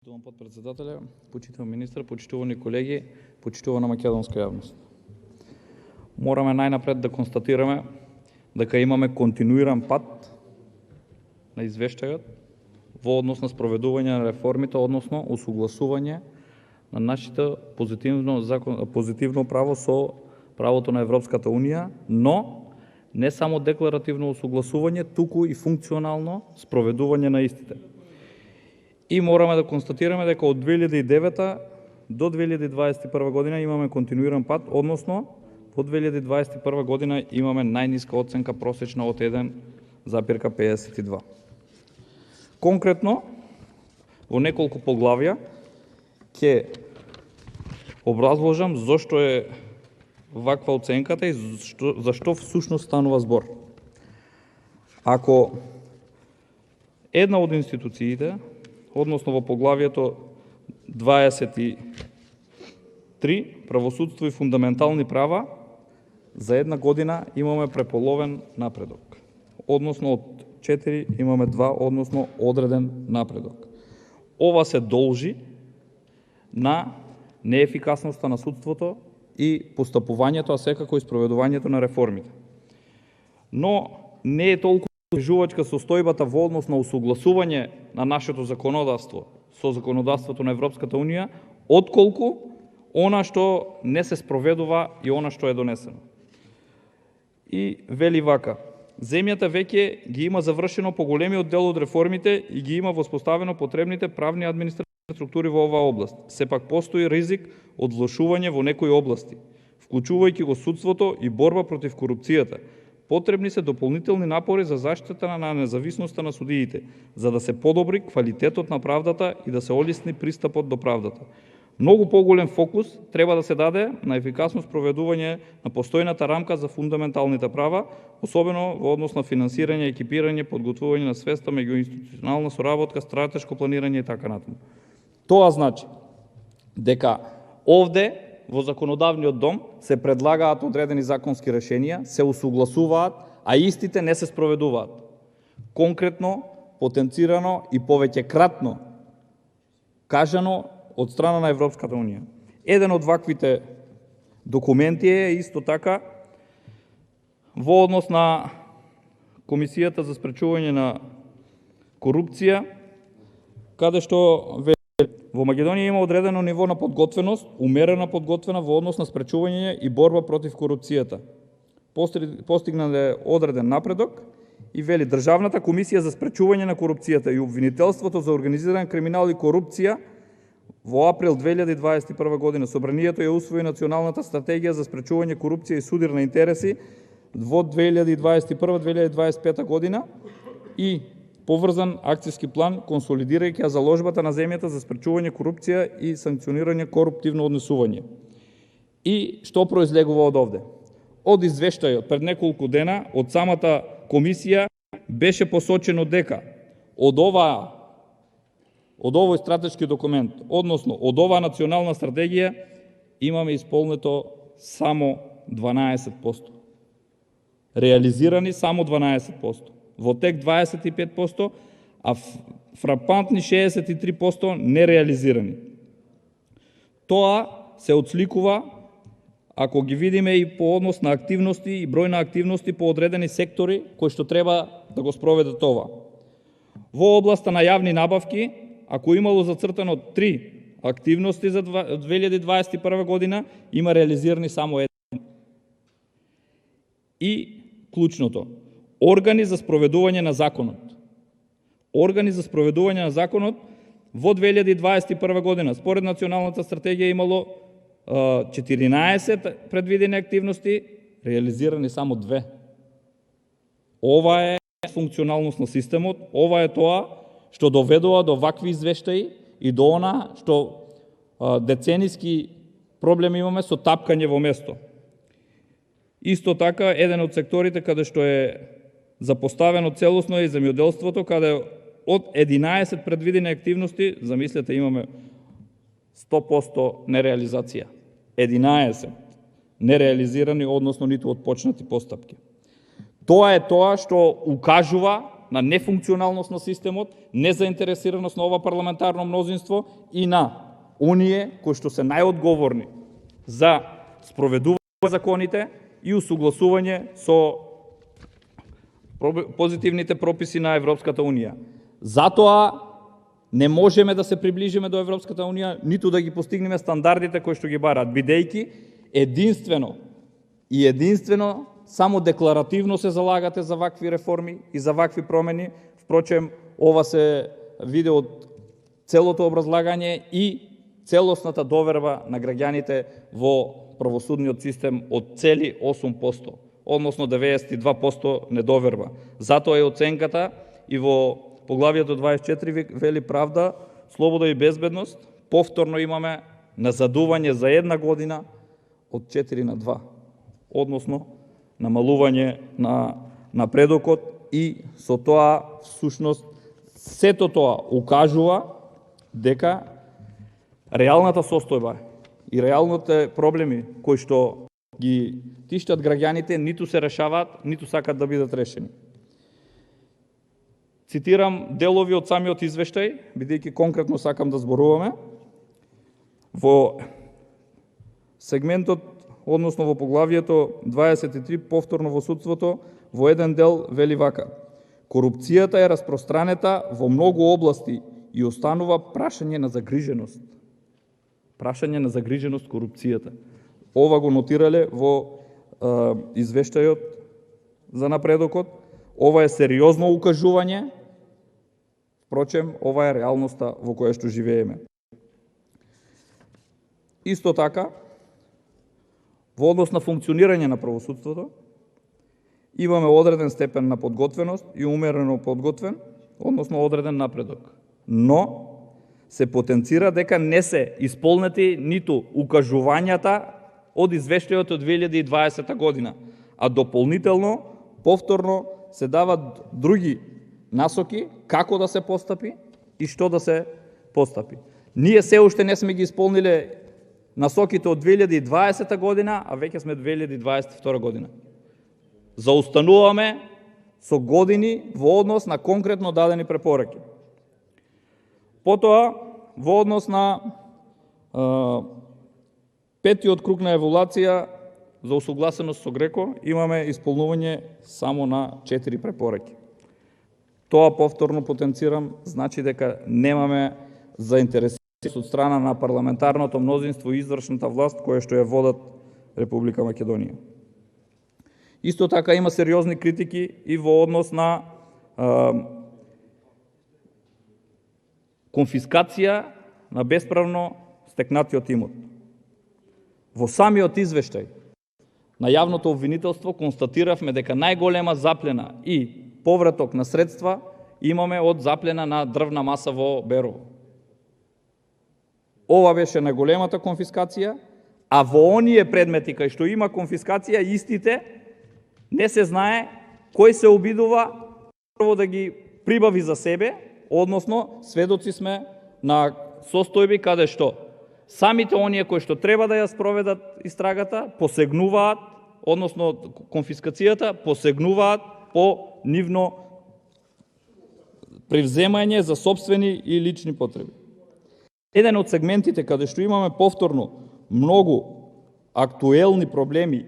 Почитуван подпредседателя, почитуван министр, почитувани колеги, почитувана македонска јавност. Мораме најнапред да констатираме дека имаме континуиран пат на извештајот во однос на спроведување на реформите, односно усогласување на нашето позитивно право со правото на Европската Унија, но не само декларативно усогласување, туку и функционално спроведување на истите. И мораме да констатираме дека од 2009 до 2021 година имаме континуиран пат, односно во 2021 година имаме најниска оценка просечна од 1,52. Конкретно, во неколку поглавја ќе образложам зошто е ваква оценката и зашто всушност станува збор. Ако една од институциите, односно во поглавието 23 правосудство и фундаментални права, за една година имаме преполовен напредок. Односно од 4 имаме 2, односно одреден напредок. Ова се должи на неефикасноста на судството и постапувањето, а секако и спроведувањето на реформите. Но не е толку жувачка состојбата во однос на усогласување на нашето законодавство со законодавството на Европската Унија, отколку она што не се спроведува и она што е донесено. И вели вака: земјата веќе ги има завршено поголемиот дел од реформите и ги има воспоставено потребните правни административни структури во оваа област. Сепак постои ризик од влошување во некои области, вклучувајќи го судството и борба против корупцијата. Потребни се дополнителни напори за заштита на независноста на судиите, за да се подобри квалитетот на правдата и да се олесни пристапот до правдата. Многу поголем фокус треба да се даде на ефикасно спроведување на постојната рамка за фундаменталните права, особено во однос на финансирање, екипирање, подготвување на свеста, меѓуинституционална соработка, стратешко планирање и така натаму. Тоа значи дека овде во законодавниот дом се предлагаат одредени законски решенија, се усогласуваат, а истите не се спроведуваат. Конкретно, потенцирано и повеќекратно кажано од страна на Европската Унија. Еден од ваквите документи е исто така во однос на Комисијата за спречување на корупција, каде што во Македонија има одредено ниво на подготвеност, умерена подготвена во однос на спречување и борба против корупцијата. Постигнат е одреден напредок и вели: Државната комисија за спречување на корупцијата и обвинителството за организиран криминал и корупција во април 2021 година собранието ја усвои националната стратегија за спречување корупција и судир на интереси во 2021-2025 година и поврзан акцијски план, консолидирајќи ја заложбата на земјата за спречување корупција и санкционирање коруптивно однесување. И што произлегува од овде? Од извештајот пред неколку дена од самата комисија беше посочено дека од овој стратешки документ, односно од оваа национална стратегија, имаме исполнето само 12%. Реализирани само 12%. Во тек 25%, а фрапантни 63% нереализирани. Тоа се отсликува, ако ги видиме и по однос на активности и број на активности по одредени сектори кои што треба да го спроведат ова. Во областа на јавни набавки, ако имало зацртано 3 активности за 2021 година, има реализирани само 1. И клучното: органи за спроведување на законот. Органи за спроведување на законот во 2021 година, според националната стратегија, имало 14 предвидени активности, реализирани само 2. Ова е функционалност на системот, ова е тоа што доведува до вакви извештаи и до она што децениски проблеми имаме со тапкање во место. Исто така, еден од секторите каде што е запоставено целосно е земјоделството, каде од 11 предвидени активности, замислете, имаме 100% нереализација. 11 нереализирани, односно ниту отпочнати постапки. Тоа е тоа што укажува на нефункционалност на системот, незаинтересираност на ова парламентарно мнозинство и на оние кои што се најодговорни за спроведување законите и усогласување со позитивните прописи на Европската Унија. Затоа не можеме да се приближиме до Европската Унија, ниту да ги постигнеме стандардите кои што ги бараат, бидејќи единствено само декларативно се залагате за вакви реформи и за вакви промени. Впрочем, ова се види од целото образлагање и целосната доверба на граѓаните во правосудниот систем од цели 8%, односно 92% недоверба. Затоа е оценката и во поглавието 24 вели правда, слобода и безбедност, повторно имаме назадување за една година од 4 на 2, односно намалување на напредокот и со тоа всушност сето тоа укажува дека реалната состојба и реалните проблеми кои што ги тиштат граѓаните ниту се решаваат, ниту сакат да бидат решени. Цитирам делови од самиот извештај, бидејќи конкретно сакам да зборуваме. Во сегментот, односно во поглавието 23, повторно во судството, во еден дел вели вака: корупцијата е распространета во многу области и останува прашање на загриженост. Прашање на загриженост корупцијата. Ова го нотирале во извештајот за напредокот. Ова е сериозно укажување, впрочем, ова е реалноста во која што живееме. Исто така, во однос на функционирање на правосудството, имаме одреден степен на подготвеност и умерено подготвен, односно одреден напредок. Но се потенцира дека не се исполнети ниту укажувањата од извештајот од 2020 година, а дополнително, повторно се дават други насоки како да се постапи и што да се постапи. Ние се уште не сме ги исполниле насоките од 2020 година, а веќе сме 2022 година. Заустануваме со години во однос на конкретно дадени препораки. Потоа, во однос на петиот круг на еволуација за усогласеност со Греко, имаме исполнување само на 4 препораки. Тоа повторно потенцирам, значи дека немаме заинтересираност од страна на парламентарното мнозинство и извршната власт која што ја водат Република Македонија. Исто така има сериозни критики и во однос на конфискација на бесправно стекнатиот имот. Во самиот извештај на јавното обвинителство констатиравме дека најголема заплена и повраток на средства имаме од заплена на дрвна маса во Берово. Ова беше најголемата конфискација, а во оние предмети кај што има конфискација, истите не се знае кој се обидува прво да ги прибави за себе, односно сведоци сме на состојби каде што самите оние кои што треба да ја спроведат истрагата посегнуваат, односно конфискацијата, посегнуваат по нивно превземање за сопствени и лични потреби. Еден од сегментите каде што имаме повторно многу актуелни проблеми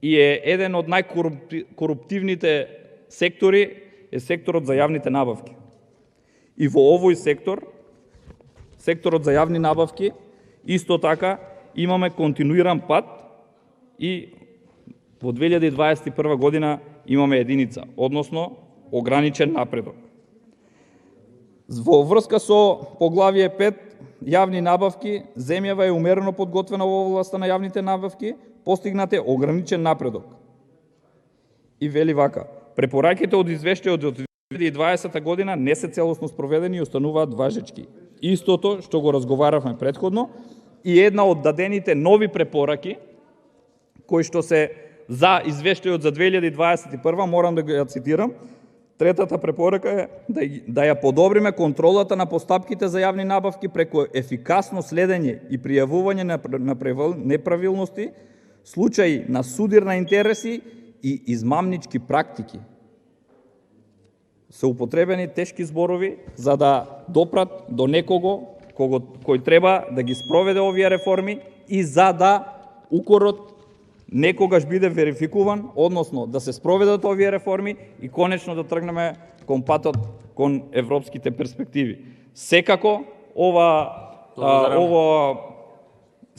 и е еден од најкоруптивните сектори е секторот за јавните набавки. И во овој сектор, секторот за јавни набавки, исто така имаме континуиран пат и во 2021 година имаме единица, односно ограничен напредок. Во врска со поглавие 5, јавни набавки, земјава е умерено подготвена во областа на јавните набавки, постигнат е ограничен напредок. И вели вака: препораките од извештајот од 2020 година не се целосно спроведени и остануваат важечки. Истото што го разговаравме претходно и една од дадените нови препораки кои што се за извештајот за 2021, морам да ја цитирам. Третата препорака е да ја подобриме контролата на постапките за јавни набавки преку ефикасно следење и пријавување на неправилности, случаи на судир на интереси и измамнички практики. се употребени тешки зборови за да допрат до некого кој треба да ги спроведе овие реформи и за да укорот некогаш биде верификуван, односно да се спроведат овие реформи и конечно да тргнеме кон патот кон европските перспективи. Секако ова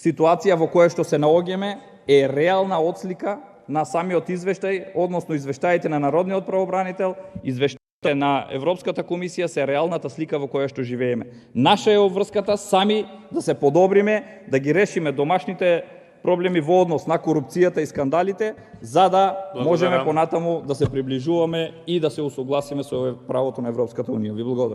ситуација во која што се наоѓаме е реална отслика на самиот извештај, односно извештаите на Народниот правобранител, извештаите на Европската комисија се реалната слика во која што живееме. Наша е обврската сами да се подобриме, да ги решиме домашните проблеми во однос на корупцијата и скандалите, за да можеме понатаму да се приближуваме и да се усогласиме со правото на Европската унија. Ви благодарам.